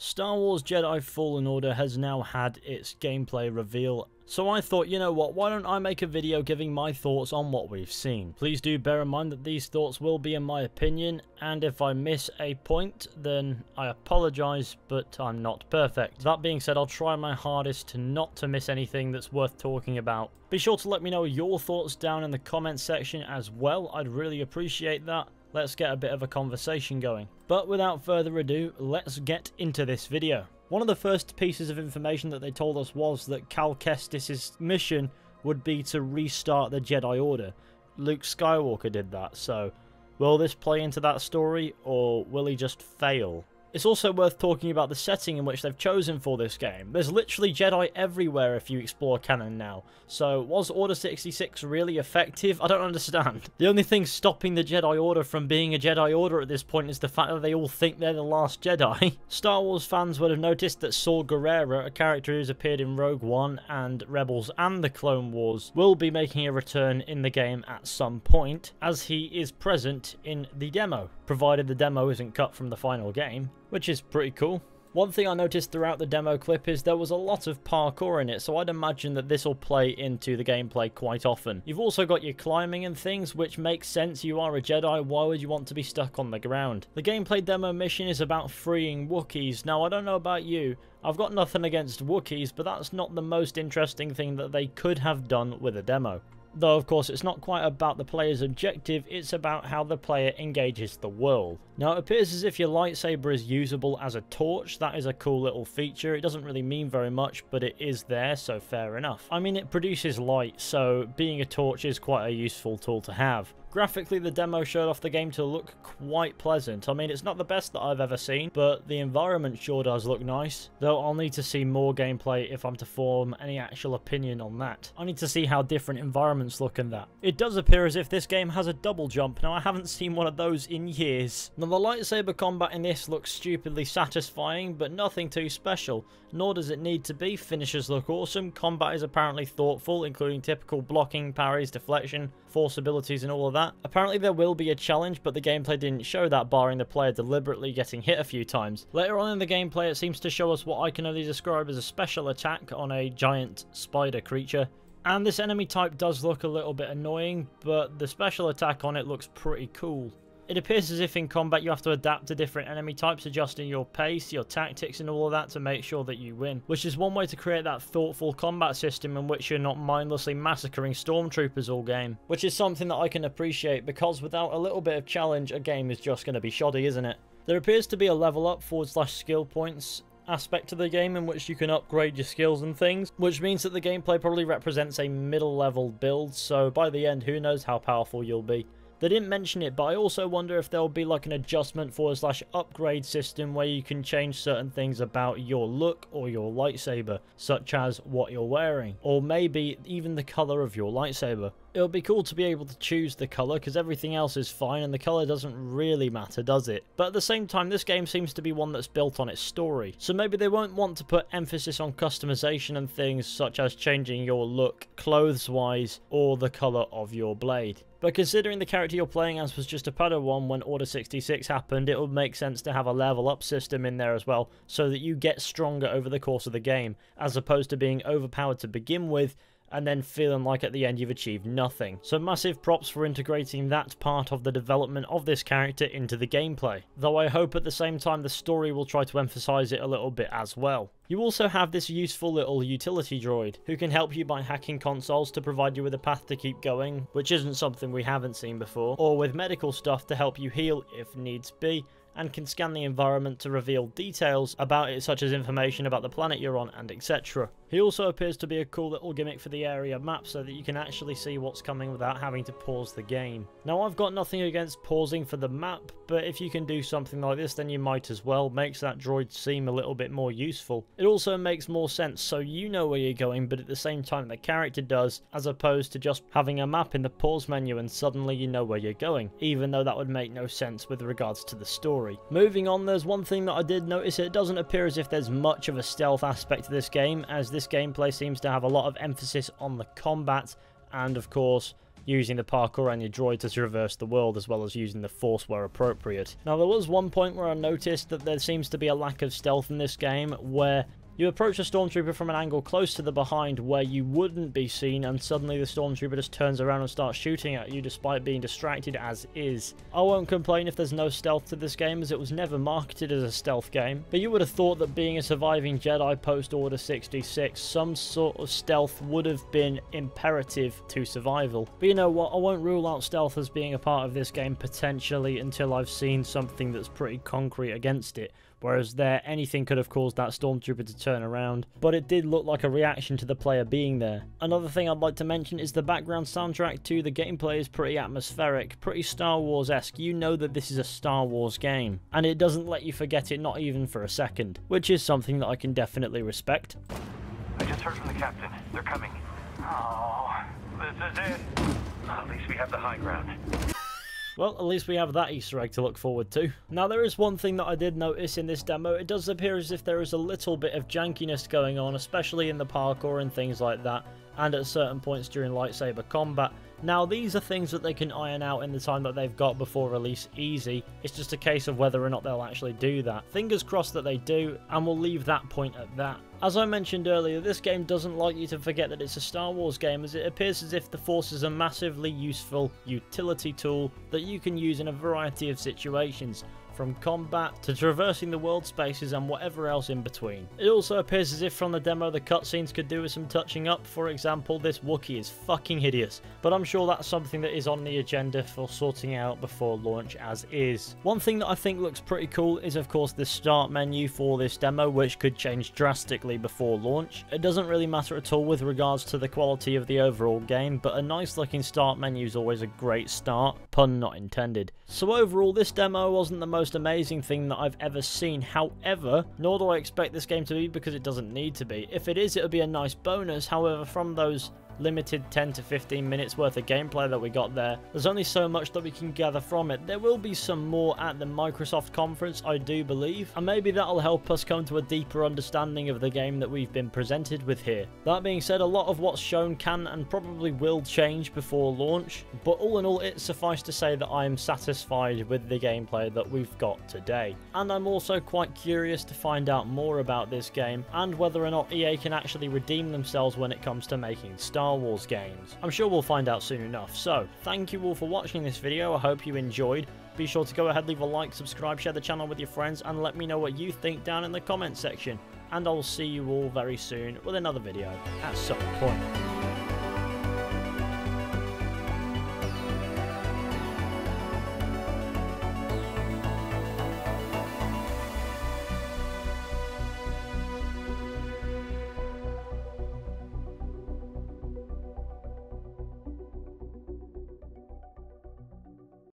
Star Wars Jedi Fallen Order has now had its gameplay reveal, so I thought, you know what, why don't I make a video giving my thoughts on what we've seen. Please do bear in mind that these thoughts will be in my opinion, and if I miss a point, then I apologise, but I'm not perfect. That being said, I'll try my hardest not to miss anything that's worth talking about. Be sure to let me know your thoughts down in the comments section as well, I'd really appreciate that. Let's get a bit of a conversation going. But without further ado, let's get into this video. One of the first pieces of information that they told us was that Cal Kestis' mission would be to restart the Jedi Order. Luke Skywalker did that, so will this play into that story, or will he just fail? It's also worth talking about the setting in which they've chosen for this game. There's literally Jedi everywhere if you explore canon now. So, was Order 66 really effective? I don't understand. The only thing stopping the Jedi Order from being a Jedi Order at this point is the fact that they all think they're the last Jedi. Star Wars fans would have noticed that Saw Gerrera, a character who's appeared in Rogue One and Rebels and the Clone Wars, will be making a return in the game at some point, as he is present in the demo, provided the demo isn't cut from the final game, which is pretty cool. One thing I noticed throughout the demo clip is there was a lot of parkour in it, so I'd imagine that this will play into the gameplay quite often. You've also got your climbing and things, which makes sense. You are a Jedi, why would you want to be stuck on the ground? The gameplay demo mission is about freeing Wookiees. Now, I don't know about you, I've got nothing against Wookiees, but that's not the most interesting thing that they could have done with a demo. Though, of course, it's not quite about the player's objective, it's about how the player engages the world. Now, it appears as if your lightsaber is usable as a torch. That is a cool little feature. It doesn't really mean very much, but it is there, so fair enough. I mean, it produces light, so being a torch is quite a useful tool to have. Graphically, the demo showed off the game to look quite pleasant. I mean, it's not the best that I've ever seen, but the environment sure does look nice. Though I'll need to see more gameplay if I'm to form any actual opinion on that. I need to see how different environments look in that. It does appear as if this game has a double jump. Now, I haven't seen one of those in years. Now, the lightsaber combat in this looks stupidly satisfying, but nothing too special. Nor does it need to be. Finishers look awesome. Combat is apparently thoughtful, including typical blocking, parries, deflection, force abilities and all of that. Apparently there will be a challenge, but the gameplay didn't show that, barring the player deliberately getting hit a few times. Later on in the gameplay, it seems to show us what I can only describe as a special attack on a giant spider creature. And this enemy type does look a little bit annoying, but the special attack on it looks pretty cool. It appears as if in combat you have to adapt to different enemy types, adjusting your pace, your tactics and all of that to make sure that you win. Which is one way to create that thoughtful combat system in which you're not mindlessly massacring stormtroopers all game. Which is something that I can appreciate, because without a little bit of challenge, a game is just going to be shoddy, isn't it? There appears to be a level up / skill points aspect to the game in which you can upgrade your skills and things, which means that the gameplay probably represents a middle level build, so by the end who knows how powerful you'll be. They didn't mention it, but I also wonder if there'll be like an adjustment / upgrade system where you can change certain things about your look or your lightsaber, such as what you're wearing, or maybe even the color of your lightsaber. It'll be cool to be able to choose the colour, because everything else is fine and the colour doesn't really matter, does it? But at the same time, this game seems to be one that's built on its story, so maybe they won't want to put emphasis on customization and things such as changing your look clothes-wise or the colour of your blade. But considering the character you're playing as was just a Padawan when Order 66 happened, it would make sense to have a level up system in there as well, so that you get stronger over the course of the game, as opposed to being overpowered to begin with, and then feeling like at the end you've achieved nothing. So massive props for integrating that part of the development of this character into the gameplay. Though I hope at the same time the story will try to emphasize it a little bit as well. You also have this useful little utility droid, who can help you by hacking consoles to provide you with a path to keep going, which isn't something we haven't seen before, or with medical stuff to help you heal if needs be, and can scan the environment to reveal details about it, such as information about the planet you're on and etc. He also appears to be a cool little gimmick for the area map, so that you can actually see what's coming without having to pause the game. Now, I've got nothing against pausing for the map, but if you can do something like this, then you might as well. Makes that droid seem a little bit more useful. It also makes more sense, so you know where you're going, but at the same time the character does, as opposed to just having a map in the pause menu and suddenly you know where you're going, even though that would make no sense with regards to the story. Moving on, there's one thing that I did notice. It doesn't appear as if there's much of a stealth aspect to this game, as this gameplay seems to have a lot of emphasis on the combat and, of course, using the parkour and your droid to traverse the world, as well as using the force where appropriate. Now, there was one point where I noticed that there seems to be a lack of stealth in this game, where you approach a stormtrooper from an angle close to the behind where you wouldn't be seen, and suddenly the stormtrooper just turns around and starts shooting at you despite being distracted as is. I won't complain if there's no stealth to this game, as it was never marketed as a stealth game, but you would have thought that being a surviving Jedi post Order 66, some sort of stealth would have been imperative to survival. But you know what, I won't rule out stealth as being a part of this game potentially until I've seen something that's pretty concrete against it. Whereas there, anything could have caused that stormtrooper to turn around, but it did look like a reaction to the player being there. Another thing I'd like to mention is the background soundtrack to the gameplay is pretty atmospheric, pretty Star Wars-esque. You know that this is a Star Wars game, and it doesn't let you forget it, not even for a second, which is something that I can definitely respect. I just heard from the captain. They're coming. Oh, this is it. At least we have the high ground. Well, at least we have that Easter egg to look forward to. Now, there is one thing that I did notice in this demo. It does appear as if there is a little bit of jankiness going on, especially in the parkour and things like that, and at certain points during lightsaber combat. Now, these are things that they can iron out in the time that they've got before release easy. It's just a case of whether or not they'll actually do that. Fingers crossed that they do, and we'll leave that point at that. As I mentioned earlier, this game doesn't like you to forget that it's a Star Wars game, as it appears as if the Force is a massively useful utility tool that you can use in a variety of situations, from combat to traversing the world spaces and whatever else in between. It also appears as if from the demo the cutscenes could do with some touching up. For example, this Wookiee is fucking hideous, but I'm sure that's something that is on the agenda for sorting out before launch as is. One thing that I think looks pretty cool is of course the start menu for this demo, which could change drastically before launch. It doesn't really matter at all with regards to the quality of the overall game, but a nice looking start menu is always a great start, pun not intended. So overall, this demo wasn't the most amazing thing that I've ever seen. However, nor do I expect this game to be, because it doesn't need to be. If it is, it'll be a nice bonus. However, from those limited 10 to 15 minutes worth of gameplay that we got there's only so much that we can gather from it. There will be some more at the Microsoft conference, I do believe, and maybe that'll help us come to a deeper understanding of the game that we've been presented with here. That being said, a lot of what's shown can and probably will change before launch, but all in all, it's suffice to say that I am satisfied with the gameplay that we've got today. And I'm also quite curious to find out more about this game and whether or not EA can actually redeem themselves when it comes to making Star Wars games. I'm sure we'll find out soon enough. So, thank you all for watching this video. I hope you enjoyed. Be sure to go ahead, leave a like, subscribe, share the channel with your friends, and let me know what you think down in the comments section. And I'll see you all very soon with another video at some point.